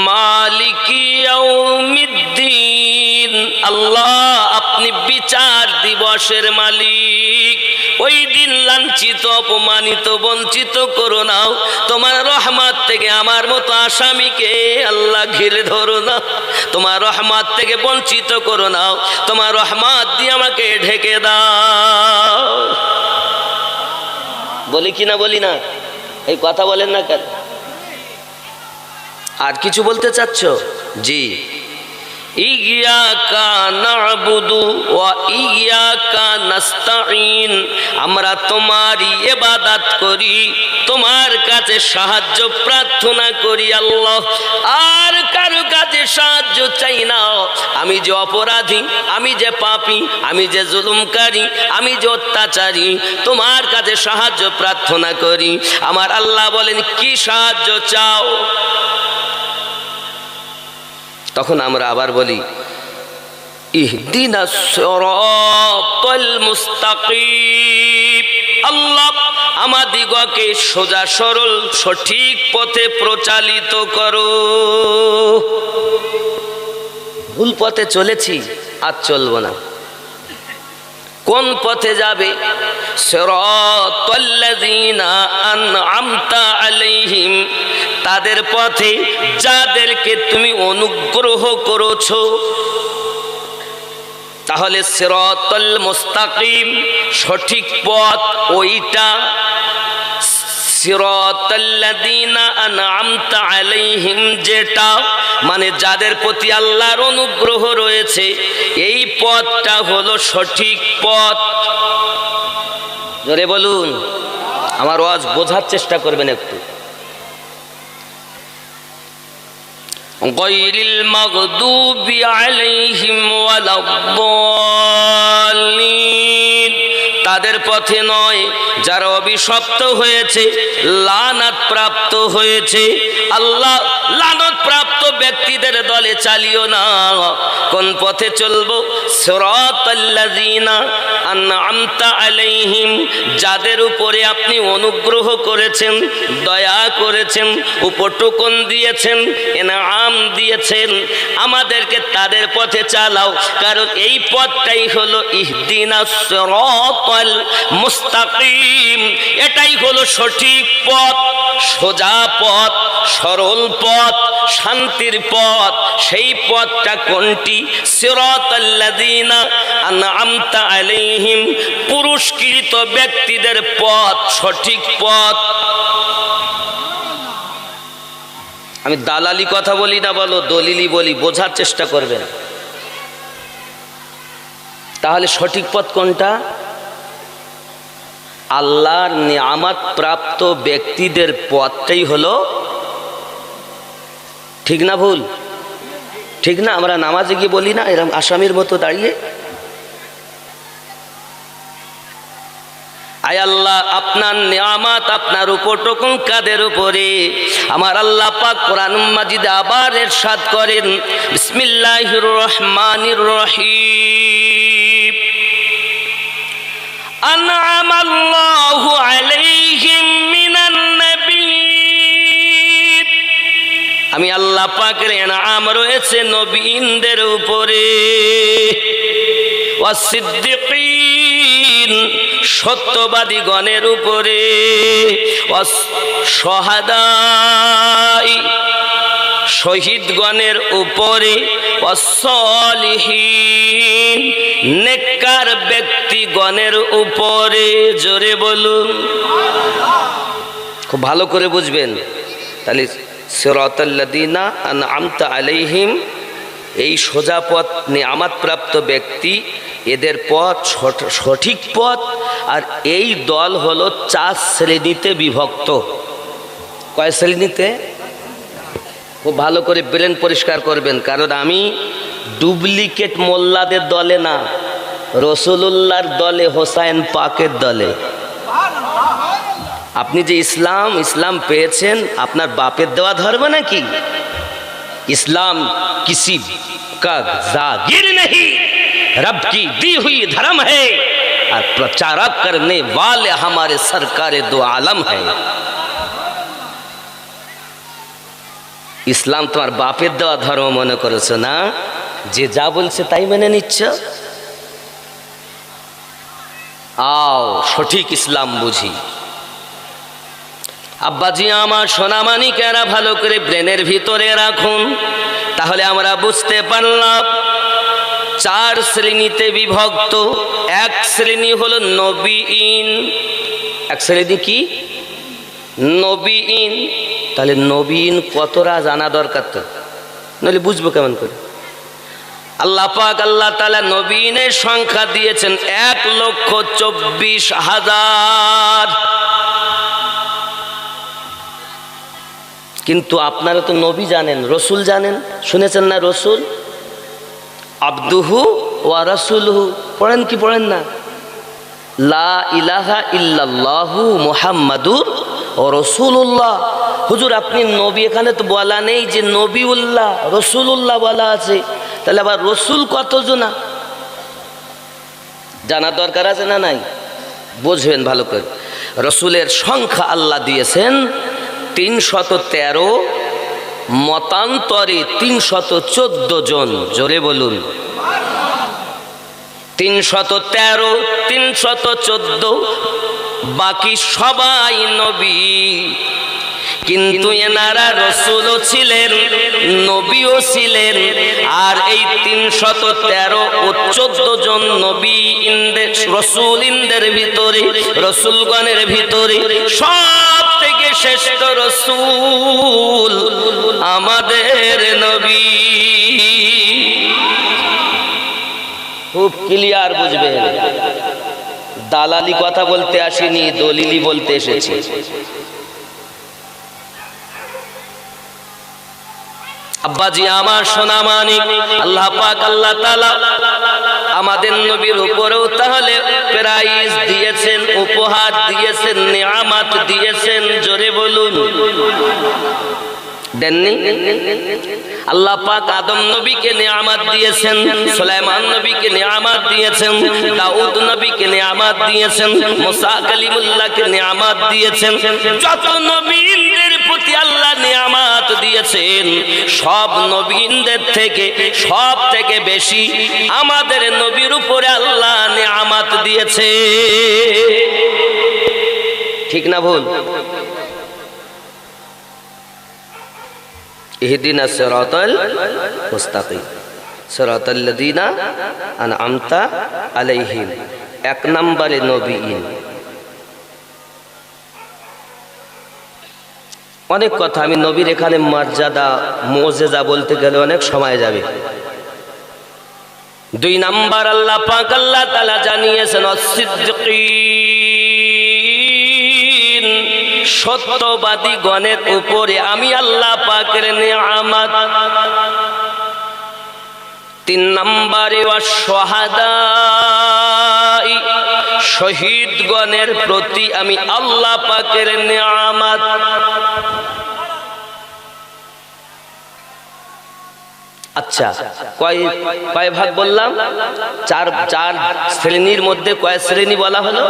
মালিকি ইয়াউমিদ্দিন, আল্লাহ আপনি বিচার দিবসের মালিক। ওই দিন লাঞ্ছিত, অপমানিত, বঞ্চিত করো না। তোমার রহমত থেকে আমার মতো আসামিকে আল্লাহ ঘিরে ধরো না। তোমার রহমত থেকে বঞ্চিত করো না। তোমার রহমত দিয়ে আমাকে ঢেকে দাও। বলি কি না বলি না? এই কথা বলেন না কেন? আর কিছু বলতে চাচ্ছ? জি। ইয়াকা না'বুদু ওয়া ইয়াকা নাস্তাঈন, আমরা তোমারই ইবাদত করি, তোমার কাছে সাহায্য প্রার্থনা করি আল্লাহ, আর কারো কাছে সাহায্য চাই না। আমি যে অপরাধী, আমি যে পাপী, আমি যে জুলুমকারী, আমি যে অত্যাচারী, তোমার কাছে সাহায্য প্রার্থনা করি। আমার আল্লাহ বলেন, কি সাহায্য চাও? তখন আমরা আবার বলি, ইহদিনাস সিরাতাল মুস্তাকিম, আল্লাহ আমাদিগকে সোজা সরল সঠিক পথে প্রচালিত করো। ভুল পথে চলেছি, আর চলবো না। কোন পথে যাবে? সিরাতাল্লাযীনা আন'আমতা আলাইহিম, তাদের পথে যাদেরকে তুমি অনুগ্রহ করেছো। তাহলে সিরাতাল মুস্তাকিম, সঠিক পথ ওইটা। সিরাতাল্লাযীনা আন'আমতা আলাইহিম, যেটা মানে যাদের প্রতি আল্লাহর অনুগ্রহ রয়েছে, এই পথটা হলো সঠিক পথ। জোরে বলুন, আমার ওয়াজ বোঝার চেষ্টা করবেন একটু। গায়রিল মাগদুবি আলাইহিম ওয়ালাদ-দাল্লিন, তাদের পথে নয় যারা অভিশপ্ত হয়েছে, লানত প্রাপ্ত হয়েছে। আল্লাহ লানত প্রাপ্ত ব্যক্তিদের দলে চালিও না। কোন পথে চলবো? সিরাতাল্লাযীনা আন'আমতা আলাইহিম, যাদের উপরে আপনি অনুগ্রহ করেছেন, দয়া করেছেন, উপটকন দিয়েছেন, ইনআম দিয়েছেন, আমাদেরকে তাদের পথে চালাও। কারণ এই পথটাই হলো ইহদিনাস সিরাতাল মুস্তাকিম, এটাই হলো সঠিক পথ, সোজা পথ, সরল পথ, শান্তির পথ। সেই পথটা কোনটি? সিরাতাল্লাযীনা আন'আমতা আলাইহিম, পুরস্কৃত ব্যক্তিদের পথ, সঠিক পথ। আমি দালালি কথা বলি না, বলো দলিলি বলি, বোঝার চেষ্টা করবেন। তাহলে সঠিক পথ কোনটা? আল্লাহর নিয়ামত প্রাপ্ত ব্যক্তিদের পথটাই হলো ঠিক না ভুল? ঠিক না? আমরা নামাজে গিয়ে বলি না এরকম আসামির মতো দাঁড়িয়ে, আয় আল্লাহ আপনার নিয়ামত আপনার উপটকন কাদের উপরে? আমার আল্লাহ পাক কোরআন মাজিদে আবার ইরশাদ করেন, বিসমিল্লাহির রহমানির রহিম, আন'আমাল্লাহু আলাইহিম মিনান নাবিয়্যিন, আমি আল্লাহ পাকের ইনআম রয়েছে নবীনদের উপরে, ওয়াসসিদ্দিকিন, সত্যবাদী গণের উপরে, ওয়াসশুহাদাই, শহীদগণের উপরে, ওয়াসসালিহিন, নেককার ব্যক্তিগণের উপরে। জোরে বলুন, খুব ভালো করে বুঝবেন। তাহলে সিরাতাল্লাযীনা আন'আমতা আলাইহিম, এই সোজা পথ, নিয়ামত প্রাপ্ত ব্যক্তি, এদের পথ সঠিক পথ। আর এই দল হলো 4 শ্রেণীতে বিভক্ত। কয় শ্রেণীতে? খুব ভালো করে ব্রেন পরিষ্কার করবেন, কারণ আমি ডুপ্লিকেট মোল্লাদের দলে না, রসুলুল্লাহর দলে, হোসাইন পাকের দলে। আপনি যে ইসলাম পেয়েছেন আপনার বাপের দেওয়া ধর্ম নাকি? इस्लाम किसी का जागिर नहीं, रब की दी हुई धर्म है और प्रचारक करने वाले हमारे सरकार दो आलम है। ইসলাম তোমার বাপের দেওয়া ধর্ম মনে করেছো না, যে যা বলছে তাই মেনে নিচ্ছ। আও সঠিক ইসলাম বুঝি। আব্বাজি আমার সোনামানিকেরা ভালো করে ব্রেনের ভিতরে রাখুন, তাহলে আমরা বুঝতে পারলাম 4 শ্রেণীতে বিভক্ত। এক শ্রেণী হলো নবীন। এক শ্রেণী কি? নবীন। তাহলে নবীন কতটা জানা দরকার, তো নাহলে বুঝবো কেমন করে? আল্লাহ পাক আল্লাহ তাআলা নবীনের সংখ্যা দিয়েছেন 1,24,000। কিন্তু আপনারা তো নবী জানেন, রসুল জানেন, শুনেছেন না? রসুল আবদুহু ওয়া রাসূলুহু পড়েন কি পড়েন না? লা ইলাহা ইল্লাল্লাহু মুহাম্মাদুর রাসূলুল্লাহ। হুজুর আপনি নবী, এখানে তো বলা নেই যে নবিউল্লাহ, রসুলুল্লাহ বলা আছে, তাহলে আবার রসুল কতজন? জানার দরকার আছে না নাই? বুঝবেন ভালো করে। রসুলের সংখ্যা আল্লাহ দিয়েছেন 313, মতান্তরে 314 জন। জোরে বলুন 313, 314, বাকি সবাই নবী। কিন্তু এনারা রসুলও ছিলেন, নবীও ছিলেন। আর এই 313 ও 14 জন নবী ইনদের, রসুল ইনদের ভিতরে, রসুলগণের ভিতরে সব থেকে শ্রেষ্ঠ রসুল আমাদের নবী। খুব ক্লিয়ার বুঝবেন, দালালি কথা বলতে আসিনি, দলিলি বলতে এসেছি। আব্বাজি আমার সোনামানিক, আল্লাহ পাক আল্লাহ তাআলা আমাদের নবীর উপরেও তাহলে প্রাইজ দিয়েছেন, উপহার দিয়েছেন, নিয়ামত দিয়েছেন। জোরে বলুন দেননি? আল্লাহ পাক আদম নবীকে নিয়ামত দিয়েছেন, সুলাইমান নবীকে নিয়ামত দিয়েছেন, দাউদ নবীকে নিয়ামত দিয়েছেন, মুসা কালিমুল্লাহকে নিয়ামত দিয়েছেন। যত নবীদের প্রতি আল্লাহ নিয়ামত দিয়েছেন, সব নবীদের থেকে সব থেকে বেশি আমাদের নবীর উপরে আল্লাহ নিয়ামত দিয়েছে। ঠিক না ভুল? ইহদিনা সিরাতাল মুস্তাকিম সিরাতাল লাযিনা আনআমতা আলাইহিম। 1 নম্বরে নবীন। অনেক কথা, আমি নবীর এখানে মর্যাদা মুজিজা বলতে গেলে অনেক সময় যাবে। 2 নাম্বার আল্লাহ পাক আল্লাহ তাআলা জানিয়েছেন আস-সিদ্দিকিন, সত্যবাদী গণের উপরে আমি আল্লাহ পাকের নিয়ামত। 3 নম্বরে ওয়াশ-শুহাদা, শহীদগণের প্রতি আমি আল্লাহ পাকের নিয়ামত। আচ্ছা, কয় ভাগ বললাম? 4 শ্রেণীর মধ্যে কয় শ্রেণী বলা হলো?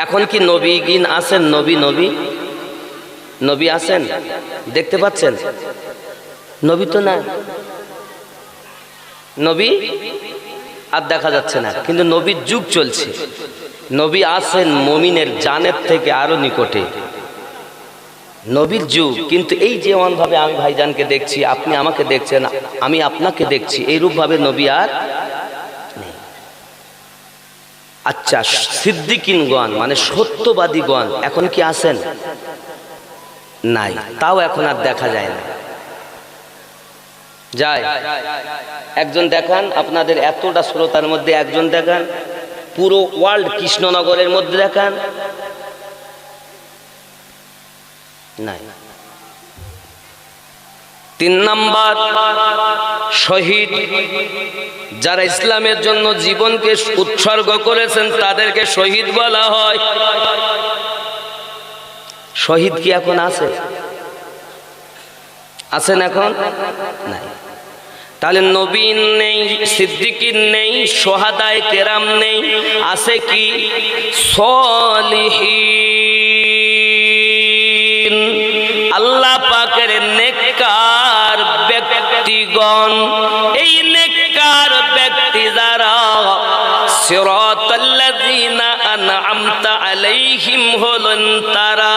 এখন কি নবীগণ আছেন? নবী আছেন? দেখতে পাচ্ছেন? নবী তো না, নবী আর দেখা যাচ্ছে না, কিন্তু নবীর যুগ চলছে। নবী আছেন মুমিনের জানের থেকে আরো নিকটে, নবীর যুগ। কিন্তু এই যেমন ভাবে আমি ভাইজানকে দেখছি, আপনি আমাকে দেখছেন, আমি আপনাকে দেখছি, এইরূপ ভাবে নবী আর নেই। আচ্ছা, সিদ্দিকিনগণ মানে সত্যবাদীগণ এখন কি আছেন? নাই, তাও এখন আর দেখা যায় না। যায় একজন দেখান, আপনাদের এতটা শ্রোতার মধ্যে একজন দেখান, পুরো ওয়ার্ল্ড কৃষ্ণনগরের মধ্যে দেখান, নাই। 3 নাম্বার শহীদ, যারা ইসলামের জন্য জীবনকে উৎসর্গ করেছেন তাদেরকে শহীদ বলা হয়। শহীদ কি এখন আছে? আছেন এখন? নাই। তাহলে নবীন নেই, সিদ্দিকিন নেই, শুহাদায়ে কেরাম নেই, আছে কি? সলিহিন। আল্লাহ পাক পাকের নেককার ব্যক্তিগণ, এই নেককার ব্যক্তি যারা সিরাতাল্লাযীনা আনআমতা আলাইহিম হলেন তারা।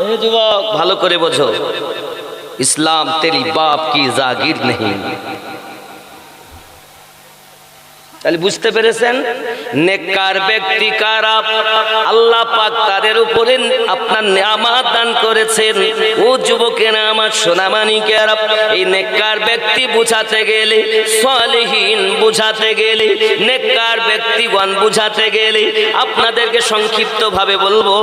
এই যুবক ভালো করে বোঝো, ইসলাম তেরি বাপ কি জাগির নেই। তাহলে বুঝতে পেরেছেন নেককার ব্যক্তি কারা? আল্লাহ পাক তাদের উপরে আপনার নিয়ামত দান করেছেন। ও যুবকেরা আমার সোনামানিকেরা, এই নেককার ব্যক্তি বুঝাতে গেলে, সালেহীন বুঝাতে গেলে, নেককার ব্যক্তিগণ বুঝাতে গেলে আপনাদেরকে সংক্ষিপ্ত ভাবে বলবো।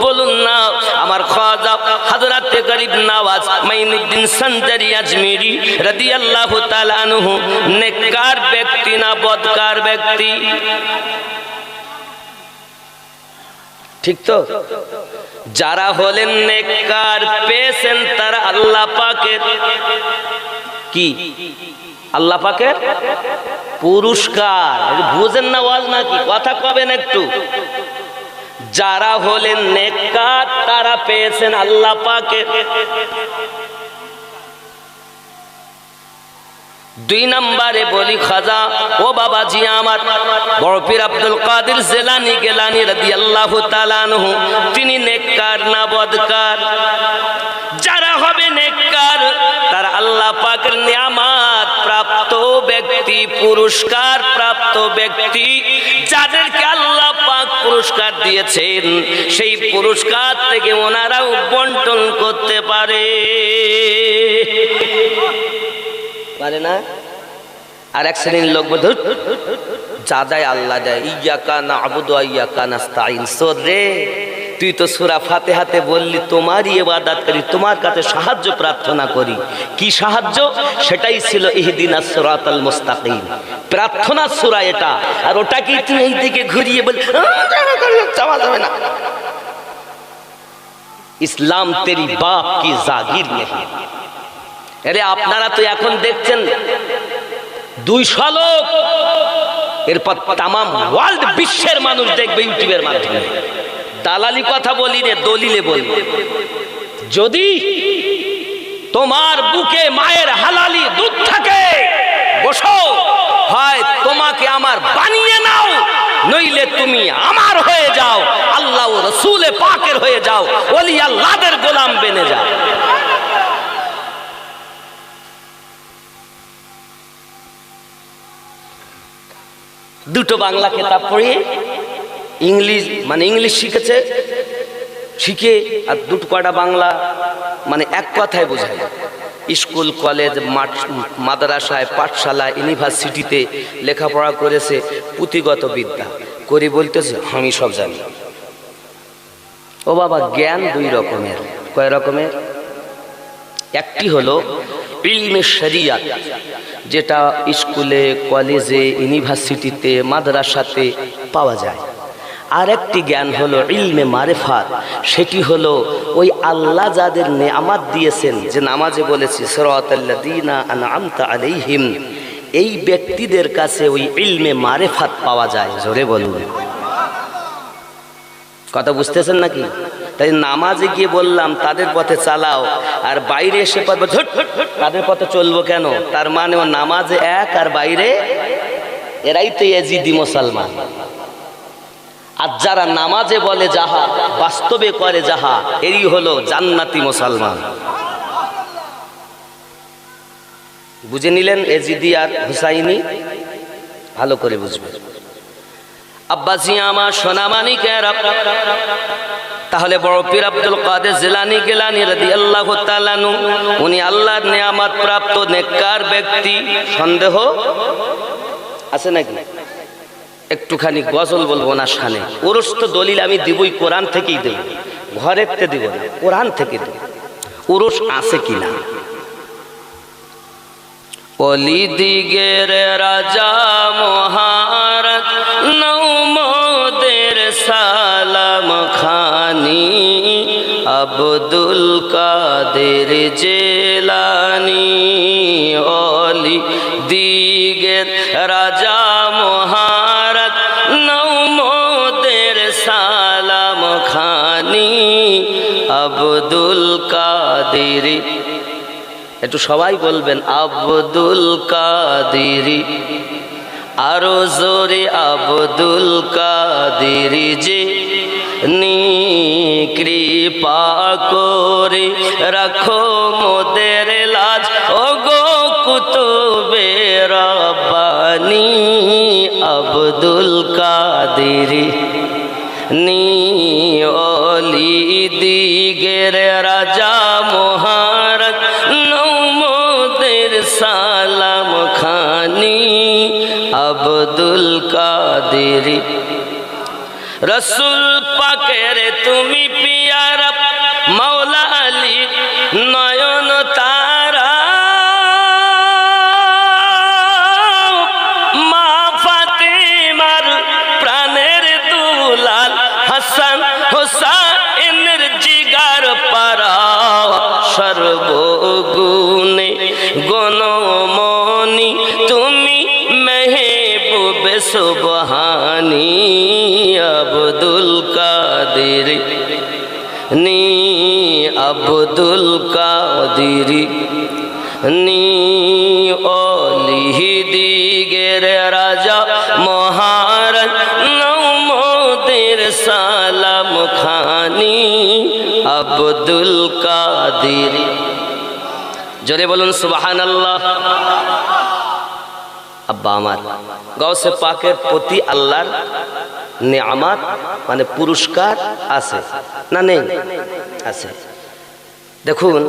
বলুন না আমার খাজা হযরত গরিব নওয়াজ মাইনুদ্দিন সঞ্জারি আজমিরি রাদিয়াল্লাহু তাআলা আনহু নেককার ব্যক্তি না বদকার ব্যক্তি? ঠিক তো? যারা হলেন নেককার পেয়েছেন তারা আল্লাহ পাকের কি? আল্লাহ পাকের পুরস্কার। বুঝেন না ওয়াজ নাকি? কথা কবেন একটু। যারা হলেন নেককার তারা পেয়েছেন আল্লাহ পাকের। দুই নম্বরে বলি খাজা ও বাবাজি আমার বড় পীর আব্দুল কাদের জিলানী গিলানী রাদিয়াল্লাহু তাআলা আনহু, তিনি নেককার না বদকার? যারা হবে নেককার তারা আল্লাহ পাকের নিয়ামত প্রাপ্ত ব্যক্তি, পুরস্কার প্রাপ্ত ব্যক্তি। যাদেরকে আল্লাহ পাক পুরস্কার দিয়েছেন সেই পুরস্কার থেকে ওনারাও বন্টন করতে পারে না? আর এক শ্রেণীর লোক বলতে যা দেয় আল্লাহ দেয়, ইয়াকা না'বুদু ওয়া ইয়াকা নাস্তাঈন। রে তুই তো সূরা ফাতিহাতে বললি তোমারই ইবাদত করি, তোমার কাছে সাহায্য প্রার্থনা করি। কি সাহায্য? সেটাই ছিল ইহদিনাস সিরাতাল মুস্তাকিম, প্রার্থনা সূরা এটা। আর ওটা কি তুই এই দিকে ঘুরিয়ে বল চাওয়া যাবে না? ইসলাম তেরি বাপ কি জাগির নেই। আরে আপনারা তো এখন দেখছেন 200 লোক, এরপর তাম ওয়ার্ল্ড বিশ্বের মানুষ দেখবে ইউটিউবের মাধ্যমে। দালালি কথা বলি রে, দলিলে বলি। যদি তোমার বুকে মায়ের হালালি দুধ থাকে, বসো, হয় তোমাকে আমার বানিয়ে নাও, নইলে তুমি আমার হয়ে যাও, আল্লাহ ও রাসূলে পাকের হয়ে যাও, ওলি আল্লাহদের গোলাম বেনে যাও। দুটো বাংলা কিতাব পড়িয়ে ইংলিশ মানে ইংলিশ শিখেছে, শিখে আর দুটো কটা বাংলা মানে এক কথায় বোঝায়। স্কুল কলেজ মাদ্রাসায় পাঠশালা ইউনিভার্সিটিতে লেখাপড়া করেছে, পুঁথিগত বিদ্যা করে বলতেছে আমি সব জানি। ও বাবা, জ্ঞান দুই রকমের। কয় রকমের? একটি হলো ইলমে শরিয়াত, যেটা স্কুলে কলেজে ইউনিভার্সিটিতে মাদ্রাসাতে পাওয়া যায়। আর একটি জ্ঞান হলো ইলমে মারিফাত, সেটি হলো ওই আল্লাহ যাদের নেয়ামত দিয়েছেন, যে নামাজে বলেছি সিরাতাল্লাযীনা আনআমতা আলাইহিম, এই ব্যক্তিদের কাছে ওই ইলমে মারিফাত পাওয়া যায়। জোরে বলুন, কথা বুঝতেছেন নাকি? তাই নামাজে গিয়ে বললাম তাদের পথে চালাও, আর বাইরে এসে তাদের পথে চলবো কেন? তার মানে ও নামাজে এক আর বাইরে এরাই তো ইয়াজিদি মুসলমান। আর যারা নামাজে বলে যাহা, বাস্তবে করে যাহা, এরই হলো জান্নাতি মুসলমান। বুঝে নিলেন এজিদি আর হুসাইনি? ভালো করে বুঝবেন আব্বাসি আমার সোনামানিকেরা। তাহলে বড় পীর আব্দুল কাদের জিলানী গিলানী রাদিয়াল্লাহু তাআলা আনহু, উনি আল্লাহর নিয়ামত প্রাপ্ত নেককার ব্যক্তি। সন্দেহ আছে নাকি? একটুখানি গজল বলবো না শানে। ওরস তো দলিল আমি দিবই, কোরআন থেকেই দেব, ঘরেতে দিব না, কোরআন থেকে দেব। ওরস আছে কিনা? অলি দিগের রাজা মহারাজ নৌমদের সালাম খানি, আব্দুল কাদের জিলানী। অলি দিগের রাজা মহারাজ নৌমদের সালাম খানি, আব্দুল কাদের। একটু সবাই বলবেন আব্দুল কাদের, আরো জোরে আব্দুল কাদের যে নি কৃপা করে রাখো মোদের লাজ, ও গো কুতুবে রব্বানি আব্দুল কাদের নি অলি দিগের রাজা মহারাজ নৌমদের সালাম খানি আব্দুল কাদের। রসুল পাকের তুমি পিয়ারা মাওলা আলী নয়ন তারা, মা ফাতিমার প্রাণের দুলাল হাসান হোসাইনের জিগার পারা, সর্বগুণে গণমণি তুমি মেহবুবে সুবহানি আব্দুল কাদের নি আব্দুল কাদের নি অলি দিগের রাজা মহারাজ নৌমদের সালাম খানি আব্দুল কাদের। জোরে বলুন সুবহানাল্লাহ। আব্বা আমার, গাউসে পাকের প্রতি আল্লাহর নেয়ামত মানে পুরস্কার আছে না নেই? আছে। দেখুন,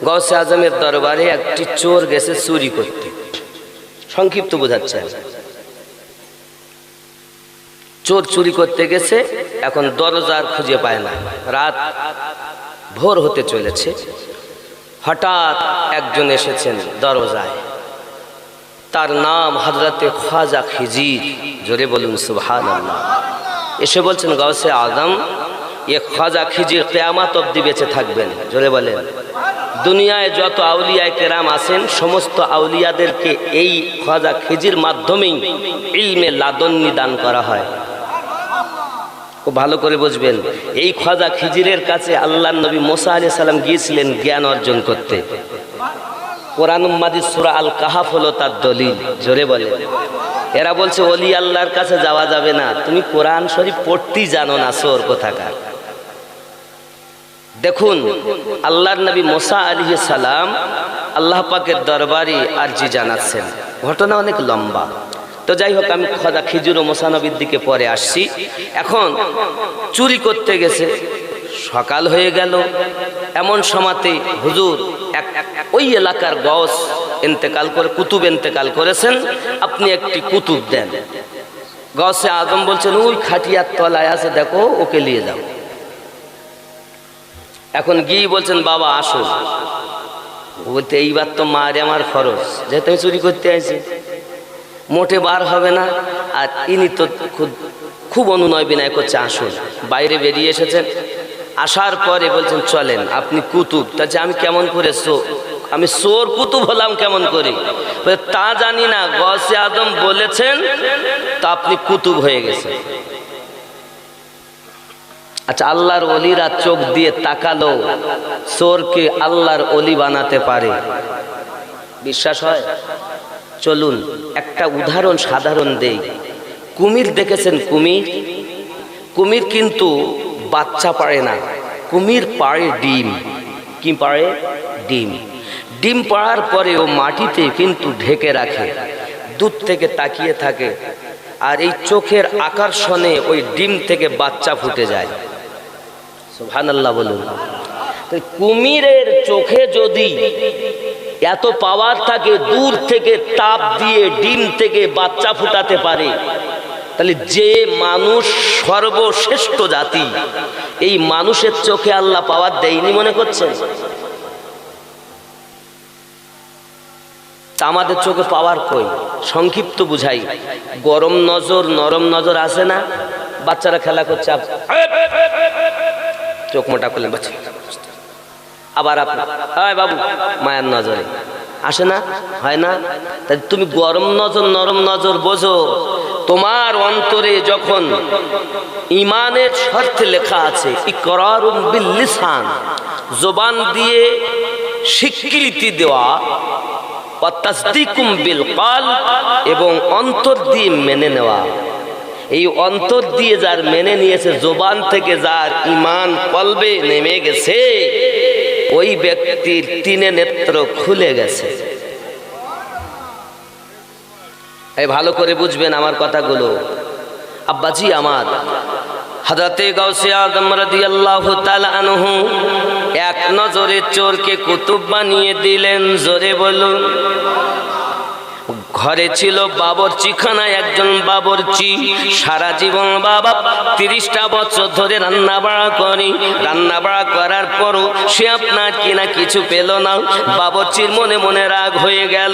গাউসে আজমের দরবারে একটি চোর গেছে চুরি করতে, সংক্ষিপ্ত বোঝাচ্ছে। চোর চুরি করতে গেছে, এখন দরজার খুঁজে পায় না, রাত ভোর হতে চলেছে। হঠাৎ একজন এসেছেন দরজায়, তার নাম হযরতে খ্বাজা খিজির। জোরে বলুন সুবহানাল্লাহ। এসে বলছেন গাউসে আজম, এ খ্বাজা খিজির কিয়ামত অবধি বেঁচে থাকবেন। জোরে বলেন। দুনিয়ায় যত আউলিয়ায়ে কেরাম আছেন সমস্ত আউলিয়াদেরকে এই খ্বাজা খিজির মাধ্যমেই ইলমে লাদুন্নি দান করা হয়। খুব ভালো করে বুঝবেন, এই খ্বাজা খিজিরের কাছে আল্লাহর নবী মুসা আলাইহিস সালাম গিয়েছিলেন জ্ঞান অর্জন করতে। কোরআন মাজিদ সূরা আল কাহাফ হলো তার দলিল। জোরে বলে। এরা বলছে ওলি আল্লাহর কাছে যাওয়া যাবে না, তুমি কোরআন শরীফ পড়তেই জানো না, সোর কোথাকার। দেখুন, আল্লাহর নবী মুসা আলাইহিস সালাম আল্লাহ পাকের দরবারে আরজি জানাচ্ছেন। ঘটনা অনেক লম্বা, তো যাই হোক, আমি খ্বাজা খিজির ও মুসা নবীর দিকে পরে আসছি। এখন চুরি করতে গেছে, সকাল হয়ে গেল। এমন সময়তে হুজুর ওই এলাকার গাউস ইন্তেকাল করে, কুতুব ইন্তেকাল করেছেন, আপনি একটি কুতুব দেন। গাউসে আজম বলছেন ওই খাটিয়ার তলায় আছে, দেখো, ওকে নিয়ে যাও। এখন গিয়ে বলছেন বাবা আসো। বলতে এইবার তো মারে আমার খরচ, যেহেতু আমি চুরি করতে আইছি, মোটে বার হবে না। আর ইনি তো খুব অনুনয় বিনয় করছে, আসুন। বাইরে বেরিয়ে এসেছেন, আসার পরে বলছেন চলেন, আপনি কুতুব। তাছে আমি কেমন করে আমি চোর কুতুব হলাম কেমন করে? তা জানি না, গাউসে আজম বলেছেন তা আপনি কুতুব হয়ে গেছেন। আচ্ছা, আল্লাহর ওলিরা চোখ দিয়ে তাকালো, চোরকে আল্লাহর ওলি বানাতে পারে, বিশ্বাস হয়? চলুন একটা উদাহরণ সাধারণ দেই। কুমির দেখেছেন? কুমির, কুমির কিন্তু বাচ্চা পারে না, কুমির পাড়ে ডিম। কি পাড়ে? ডিম। ডিম পাড়ার পরে ও মাটিতে কিন্তু ঢেকে রাখে, দূর থেকে তাকিয়ে থাকে, আর এই চোখের আকর্ষণে ওই ডিম থেকে বাচ্চা ফুটে যায়। সুবহানাল্লাহ বলুন। কুমিরের চোখে যদি এত পাওয়ার থাকে, দূর থেকে তাপ দিয়ে ডিম থেকে বাচ্চা ফুটাতে পারে, তাহলে যে মানুষ সর্বশ্রেষ্ঠ জাতি, এই মানুষের চোখে আল্লাহ পাওয়ার দেয়নি মনে করছেন? তা আমাদের চোখে পাওয়ার কই? সংক্ষিপ্ত বুঝাই, গরম নজর নরম নজর আছে না? বাচ্চারা খেলা করছে, চোখ মোটা করলেন বাচ্চা, আবার আপনার বাবু মায়ের নজরে আসে না, হয় না? তাই তুমি গরম নজর নরম নজর বোঝো, তোমার অন্তরে যখন ঈমানের শর্তে লেখা আছে ইকরারুম বিল লিসান, জবান দিয়ে স্বীকৃতি দেওয়া, ওয়া তাসদীকুম বিল কলব, এবং অন্তর দিয়ে মেনে নেওয়া। এই অন্তর দিয়ে যার মেনে নিয়েছে, জবান থেকে যার ঈমান কলবে নেমে গেছে, ওই ব্যক্তির তিনে নেত্র খুলে গেছে। এই ভালো করে বুঝবেন আমার কথাগুলো। আব্বাজি আমার হযরতে গাউসে আযম রাদিয়াল্লাহু তাআলা আনহু এক নজরে চোরকে কুতুব বানিয়ে দিলেন। জোরে বলুন। ঘরে ছিল বাবরচিখানায় একজন বাবরচি। সারা জীবন বাবা 30টা বছর ধরে রান্না বাড়া করে, রান্না বাড়া করার পরও সে আপনার কিনা কিছু পেল না। বাবরচির মনে মনে রাগ হয়ে গেল।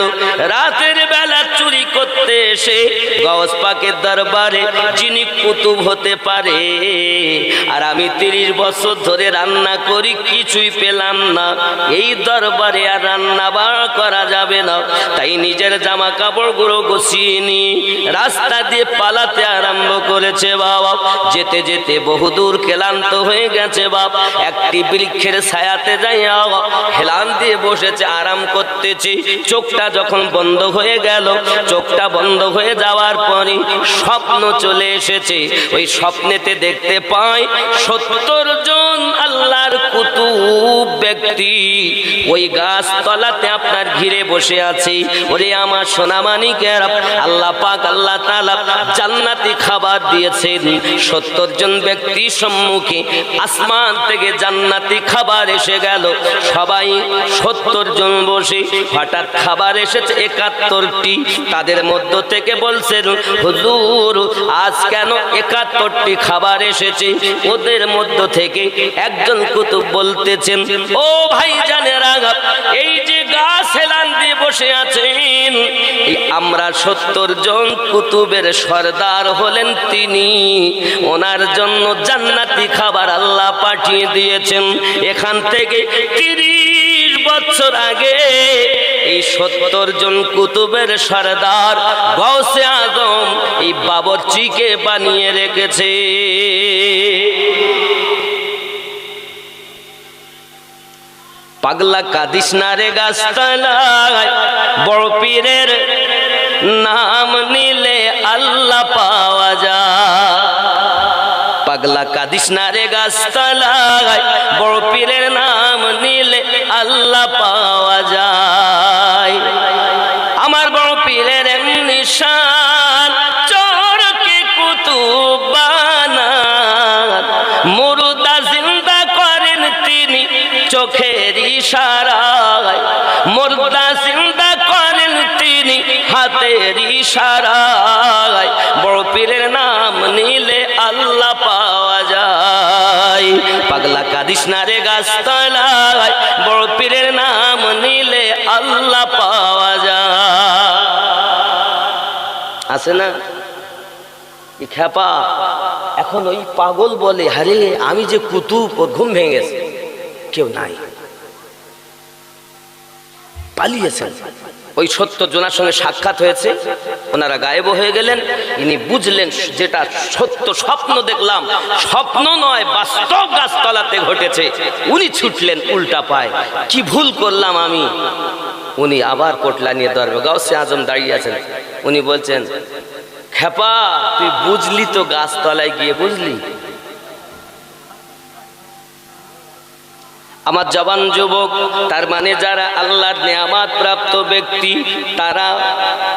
রাতের বেলা চুরি করতে এসে গাউস পাকের দরবারে, যিনি কুতুব হতে পারে, আর আমি 30 বছর ধরে রান্না করি, কিছুই পেলাম না, এই দরবারে আর রান্না বাড়া করা যাবে না। তাই নিজের জামা কাপড়গুলো গুছিয়ে নিয়ে রাস্তা দিয়ে পালাতে আরম্ভ করেছে। বাবা যেতে যেতে বহুদূর ক্লান্ত হয়ে গেছে। বাপ একটি বৃক্ষের ছায়াতে যাইয়া হেলান দিয়ে বসেছে, আরাম করতেছে। চোখটা যখন বন্ধ হয়ে গেল, চোখটা বন্ধ হয়ে যাওয়ার পরে স্বপ্ন চলে এসেছে। ওই স্বপ্নেতে দেখতে পায় 70 জন আল্লাহর কুতুব ব্যক্তি ওই গাছ তলাতে আপনার ঘিরে বসে আছে। ওরে আমার সোনামানিকের, আল্লাহ পাক আল্লাহ তাআলা জান্নাতি খাবার দিয়েছেন। 70 জন ব্যক্তি সম্মুখে আসমান থেকে জান্নাতি খাবার এসে গেল। সবাই 70 জন বসে, হঠাৎ খাবার এসেছে 71টি। তাদের মধ্য থেকে বলছেন, হুজুর আজ কেন 71টি খাবার এসেছে? ওদের মধ্য থেকে একজন কুতুব বলতেছেন, ও ভাই জানেরা, এই যে গাছ হেলান দিয়ে বসে আছেন, আমরা 70 জন কুতুবের সর্দার হলেন তিনি। ওনার জন্য জান্নাতি খাবার আল্লাহ পাঠিয়ে দিয়েছেন। এখান থেকে 30 বছর আগে এই 70 জন কুতুবের সর্দার গাউসে আজম এই বাবরচিকে বানিয়ে রেখেছে। পাগলা কাদিস না রে গাছতলায়, বড় পীরের নাম নিলে আল্লাহ পাওয়া যায়। পাগলা কাদিস না রে গাছতলায়, বড় পীরের নাম নিলে আল্লাহ পাওয়া যায়। আমার বড় পীরের নিশান চোরকে কুতুব বানান, মুর্দা জিন্দা করেন তিনি চোখের ইশারায়, মুর্দা জিন্দা করেন তিনি হাতের ইশারায়। বড় পীরের নাম নিলে আল্লাহ পাওয়া যায়। পাগলা কাদিস না রে গাছতলায়, বড় পীরের নাম নিলে আল্লাহ পাওয়া যায়। আছে না এই খেপা? এখন ওই পাগল বলে, আরে আমি যে কুতুব, ওর ঘুম ভেঙে গেছে, কেউ নাই, পালিয়েছেন। ওই 70 জনের সঙ্গে সাক্ষাৎ হয়েছে, ওনারা গায়েব হয়ে গেলেন। ইনি বুঝলেন যেটা সত্য, স্বপ্ন দেখলাম, স্বপ্ন নয়, বাস্তব গাছতলাতে ঘটেছে। উনি ছুটলেন উল্টা পায়, কি ভুল করলাম আমি। উনি আবার পোটলা নিয়ে দরবে, গাউসে আজম দাঁড়িয়ে আছেন। উনি বলছেন, খেপা তুই বুঝলি তো, গাছতলায় গিয়ে বুঝলি। আমার জবান যুবক, তার মানে যারা আল্লাহর নেয়ামত প্রাপ্ত ব্যক্তি, তারা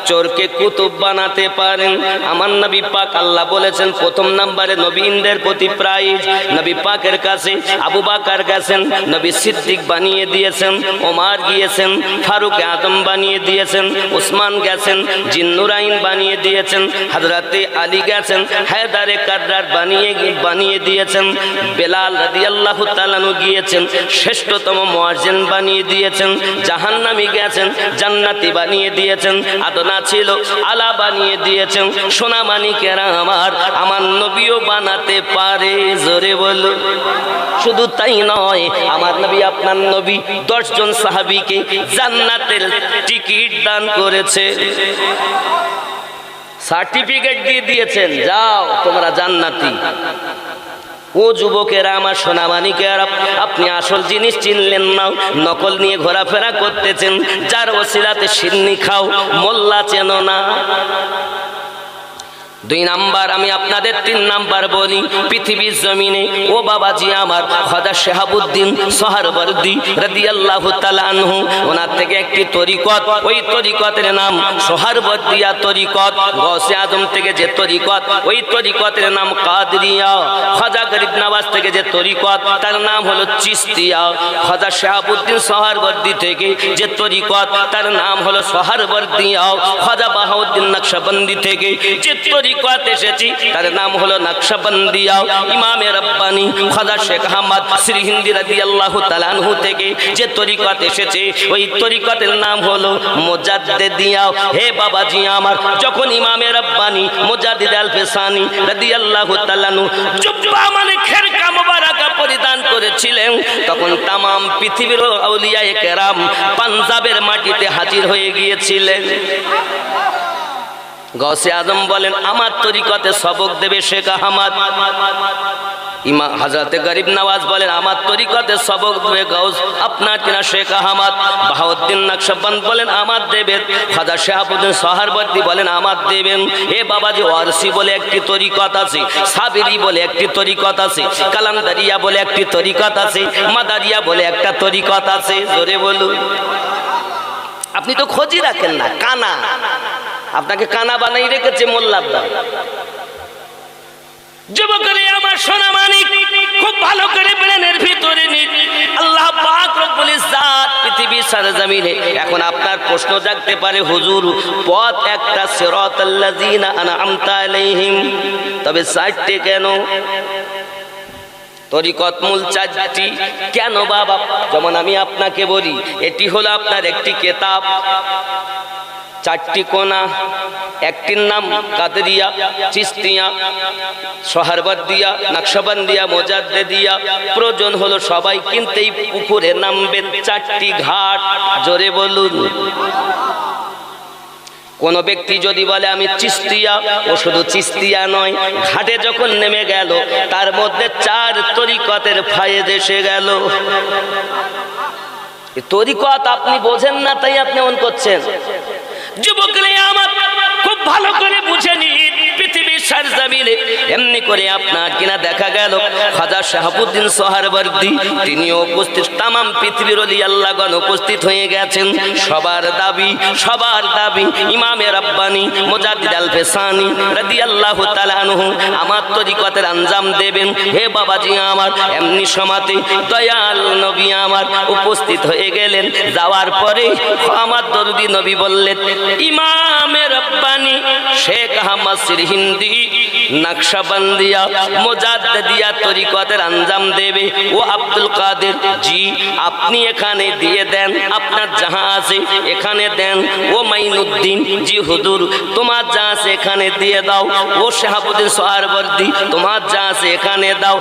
চোরকে কুতুব বানাতে পারেন। আমার নবী পাক আল্লাহ বলেছেন, প্রথম নম্বরে নবীনদের প্রতি প্রাইজ। নবী পাকের কাছে আবু বকর গেছেন, নবী সিদ্দিক বানিয়ে দিয়েছেন, ওমর গিয়েছেন, ফারুক আজম বানিয়ে দিয়েছেন, উসমান গেছেন, জিন্নুরাইন বানিয়ে দিয়েছেন, হযরতে আলী গেছেন, হায়দারে কাররার বানিয়ে দিয়েছেন, বেলাল রাদিয়াল্লাহু তাআলা গিয়েছেন, শ্রেষ্ঠতম মুয়াজ্জিন বানিয়ে দিয়েছেন, জাহান্নামী গেছেন, জান্নাতি বানিয়ে দিয়েছেন, আদনা ছিল আলা বানিয়ে দিয়েছেন। সোনা মানিকেরা আমার নবীও বানাতে পারে, জোরে বলো। শুধু তাই নয়, আমার নবী আপনার নবী 10 জন সাহাবীকে জান্নাতের টিকিট দান করেছে। সার্টিফিকেট দিয়ে দিয়েছেন, যাও তোমরা জান্নাতি। ও যুবকেরা, আমার সোনামানিকেরা, আপনি আসল জিনিস চিনলেন না, নকল নিয়ে ঘোরাফেরা করতেছেন, যার ওসিলাতে সিন্নি খাও, মোল্লা চেনো না। 2 নাম্বার, আমি আপনাদের 3 নাম্বার বলি। পৃথিবীর জমিনে ও বাবাজি আমার খাজা শাহাবুদ্দিন সোহরাওয়ার্দী রাদিয়াল্লাহু তাআলা আনহু, ওনার থেকে একটি তরিকত, ওই তরিকতের নাম সোহরাওয়ার্দিয়া তরিকত। গৌসে আজম থেকে যে তরিকত, ওই তরিকতের নাম কাদরিয়া। খাজা গরিব নওয়াজ থেকে যে তরিকত, তার নাম হলো চিশতিয়া। খাজা শাহাবুদ্দিন সোহরাওয়ার্দী থেকে যে তরিকত, তার নাম হলো সোহরাওয়ার্দিয়া। খাজা বাহাউদ্দিন নকশবন্দি থেকে যে তরিকত এসেছি, তার নাম হলো নকশবন্দিয়া। ইমামে রব্বানি খাজা শেখ আহমদ শ্রীহিন্দি রাদিয়াল্লাহু তাআলা আনহু থেকে যে তরিকত এসেছে, ওই তরিকতের নাম হলো মুজাদ্দিদিয়া। হে বাবাজি আমার, যখন ইমামে রব্বানি মুজাদ্দিদ আল ফিসানি রাদিয়াল্লাহু তাআলা আনহু জুব্বা মানে খেরকা মুবারাকা পরিধান করেছিলেন, তখন তাম পৃথিবীর আউলিয়ায়ে কেরাম পাঞ্জাবের মাটিতে হাজির হয়ে গিয়েছিলেন। গৌসে আজম বলেন, আমার তরিকতে সবক দেবে শেখ আহমদ। ইমাম হযরতে গরিব নওয়াজ বলেন, আমার তরিকতে সবক দেবে গৌস আপনার কিনা শেখ আহমদ। বাহাউদ্দিন নকশবন্দ বলেন, আমার দেবেন। খাজা শাহাবুদ্দিন সোহরাওয়ার্দী বলেন, আমার দেবেন। হে বাবাজি, ওয়ারসি বলে একটি তরিকত আছে, সাবিরি বলে একটি তরিকত আছে, কালান্দারিয়া বলে একটি তরিকত আছে, মাদারিয়া বলে একটা তরিকত আছে। জোরে বলুন। আপনি তো খোঁজই রাখেন না, কানা, আপনাকে কানা বানাই রেখেছে মোল্লার দল। যুবকরে আমার সোনা মানিক, খুব ভালো করে ব্রেনের ভিতরে নিন। আল্লাহ পাক রব্বুল ইজ্জাত পৃথিবীর সরজমিনে এখন আপনার প্রশ্ন জাগতে পারে, হুজুর পথ একটা, সিরাতাল্লাযিনা আনআমতা আলাইহিম, তবে 4টে কেন? তরিকত মূল 4টি কেন বাবা? যেমন আমি আপনাকে বলি, এটি হলো আপনার একটি কিতাব, 4টি কোনা, একটির নাম কাদরিয়া, চিশতিয়া, সোহরাওয়ার্দিয়া, নকশবন্দিয়া, মুজাদ্দিদিয়া। প্রয়োজন হলো সবাই কিন্তু এই পুকুরে নামবেন, 4টি ঘাট। জোরে বলুন। কোন ব্যক্তি যদি বলে আমি চিশতিয়া, ও শুধু চিশতিয়া নয়, ঘাটে যখন নেমে গেল তার মধ্যে 4 তরিকতের ফায়েজ এসে গেল। তরিকত আপনি বোঝেন না, তাই আপনি এমন করছেন। যুবকরা আমার, খুব ভালো করে বুঝে নিন, পৃথিবীর সরজমিনে এমনি করে আপনার কিনা দেখা গেল খাজা শাহাবুদ্দিন সোহরাওয়ার্দী তিনিও উপস্থিত, তাম পৃথিবীর ওলি আল্লাহগণ উপস্থিত হয়ে গেছেন। সবার দাবি ইমামে রব্বানি মুজাদ্দিদ আল ফিসানি রাদিয়াল্লাহু তাআলা আনহু আমার তরিকতের আঞ্জাম দেবেন। হে বাবাজি আমার, এমনি সমাতে দয়াল নবী আমার উপস্থিত হয়ে গেলেন। যাওয়ার পরে আমার দরদি নবী বললেন, ইমামে রব্বানি শেখ আহমদ শ্রীহিন্দি নকশবন্দিয়া মুজাদ্দিদিয়া তরিকতের আঞ্জাম দেবে। ও আব্দুল কাদের জি, আপনি এখানে দিয়ে দেন, আপনার যাহা আছে এখানে দেন। ও মাইনুদ্দিন জি হুজুর, তোমার যা আছে এখানে দিয়ে দাও। ও শাহাবুদ্দিন সোহরাওয়ার্দী, তোমার যা আছে এখানে দাও।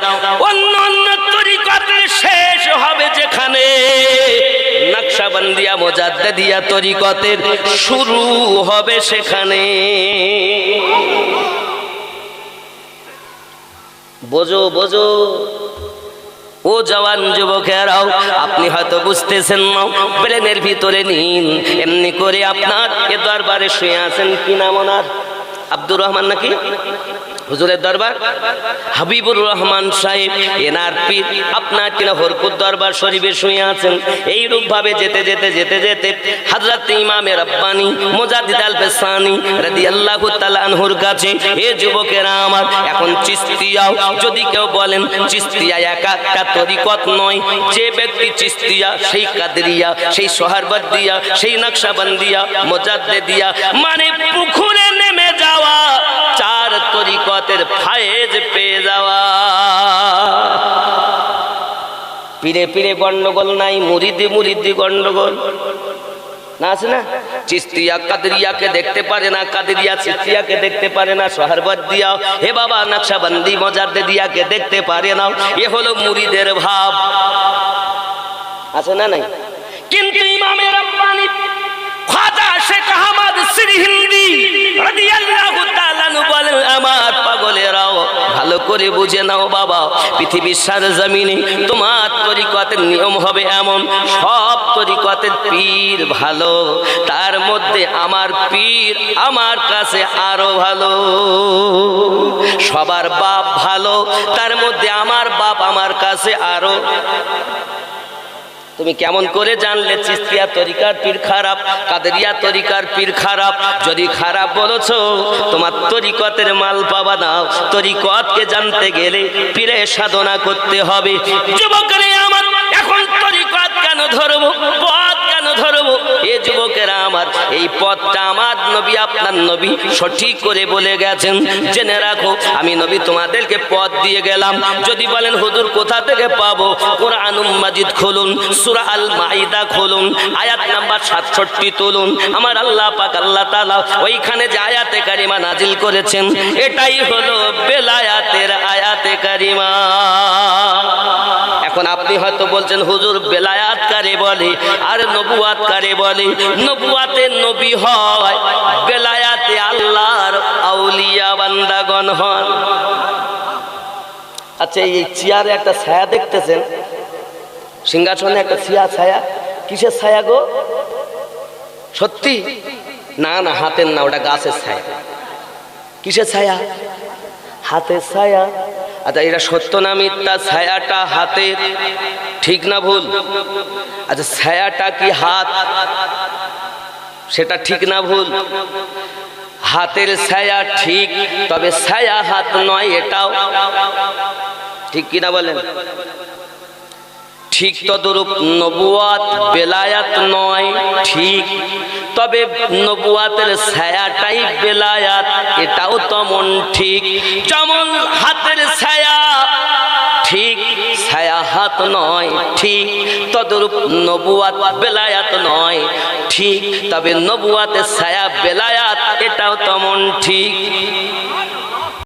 অন্য অন্য তরিকতের শেষ হবে যেখানে, নকশবন্দিয়া মুজাদ্দিদিয়া তরিকতের শুরু হবে সেখানে। বোঝো বোঝো। ও জওয়ান যুবকেরাও, আপনি হয়তো বুঝতেছেন না, ব্রেনের ভিতরে নিন। এমনি করে আপনার এ দরবারে শুয়ে আছেন, কি নাম ওনার? আব্দুর রহমান নাকি? হুজুরের দরবার হাবিবুর রহমান সাহেব, এনার পীর আপনার কিনা হরপুর দরবার শরীফে শুয়ে আছেন। এইরূপ ভাবে যেতে যেতে হযরত ইমামে রব্বানি মুজাদ্দিদ আল ফিসানি রাদিয়াল্লাহু তাআলা আনহুর কাছে, এ যুবকেরা আমার, এখন চিশতিয়াও যদি কেউ বলেন, চিশতিয়া একটা তরিকত নয়। যে ব্যক্তি চিশতিয়া, সেই কাদরিয়া, সেই সোহরাওয়ার্দিয়া, সেই নকশবন্দিয়া, মুজাদ্দিদিয়া মানে পুকুরে নেমে যাওয়া, 4 তরিকতের ফায়েজ পেয়ে যাওয়া। পীরে পীরে গন্ডগোল নাই, মুরিদি গন্ডগোল না, আছে না? চিশতিয়া কাদরিয়াকে দেখতে পারে না, কাদরিয়া চিশতিয়াকে দেখতে পারে না, সোহরাওয়ার্দিয়া হে বাবা নকশবন্দি মুজাদ্দিদিয়াকে দেখতে পারে না। এ হলো মুরিদের ভাব, আছে না নাই? কিন্তু ইমামে রব্বানি খাজা শেখ আহমদ মুফাসসির হিন্দি রাদিয়াল্লাহু তাআলা বলেন, আমার পাগলেরাও ভালো করে বুঝে নাও বাবা, পৃথিবীর সারা জমিনে তোমার তরিকতের নিয়ম হবে এমন, সব তরিকতের পীর ভালো, তার মধ্যে আমার পীর আমার কাছে আরো ভালো। সবার বাপ ভালো, তার মধ্যে আমার বাপ আমার কাছে আরো। তুমি কেমন করে জানলে চিশতিয়া তরিকার পীর খারাপ, কাদেরিয়া তরিকার পীর খারাপ? যদি খারাপ বলেছো, তোমার তরিকতের মাল পাবা না। তরিকতকে জানতে গেলে পীরের সাধনা করতে হবে। যুবকরে আমার, এখন তরিকত কেন ধরবো, পথ কেন ধরবো? এ যুবকেরা আমার, এই পথটা আমার নবী আপনার নবী সঠিক করে বলে গেছেন। জেনে রাখো, আমি নবী তোমাদেরকে পথ দিয়ে গেলাম। যদি বলেন হুজুর কোথা থেকে পাবো, কোরআনুল মাজিদ খুলুন, সূরা আল মাইদা খুলুন, আয়াত নাম্বার 67 তুলুন। আমার আল্লাহ পাক আল্লাহ তাআলা ওইখানে যে আয়াতে কারিমা নাজিল করেছেন, এটাই হলো বেলায়াতের আয়াতে কারিমা। এখন আপনি হয়তো বলছেন হুজুর বেলায়াত কারে বলে আর নবুয়াত কারে বলে? নবুয়াতে নবী হয়, বেলায়াতে আল্লাহর আউলিয়া বান্দাগণ হন। আচ্ছা, এই চেয়ারে একটা ছায়া দেখতেছেন, সিংহাসনে একটা ছায়া, কিসের ছায়া গো? সত্যি? না না, হাতের না, ওটা গাছের ছায়া। কিসের ছায়া? হাতের ছায়া। আচ্ছা, এটা সত্য না মিথ্যা? ছায়াটা হাতের, ঠিক না ভুল? আচ্ছা, ছায়াটা কি হাত? সেটা ঠিক না ভুল? হাতের ছায়া ঠিক, তবে ছায়া হাত নয়, এটাও ঠিক কিনা বলেন? ঠিক তদরূপ নবুয়াত বেলায়াত নয়, ঠিক, তবে নবুয়াতের ছায়াটাই বেলায়াত, এটাও তেমন ঠিক। যেমন হাতের ছায়া ঠিক, ছায়া হাত নয়, ঠিক, তদরূপ নবুয়াত বেলায়াত নয়, ঠিক, তবে নবুয়াতের ছায়া বেলায়াত, এটাও তেমন ঠিক।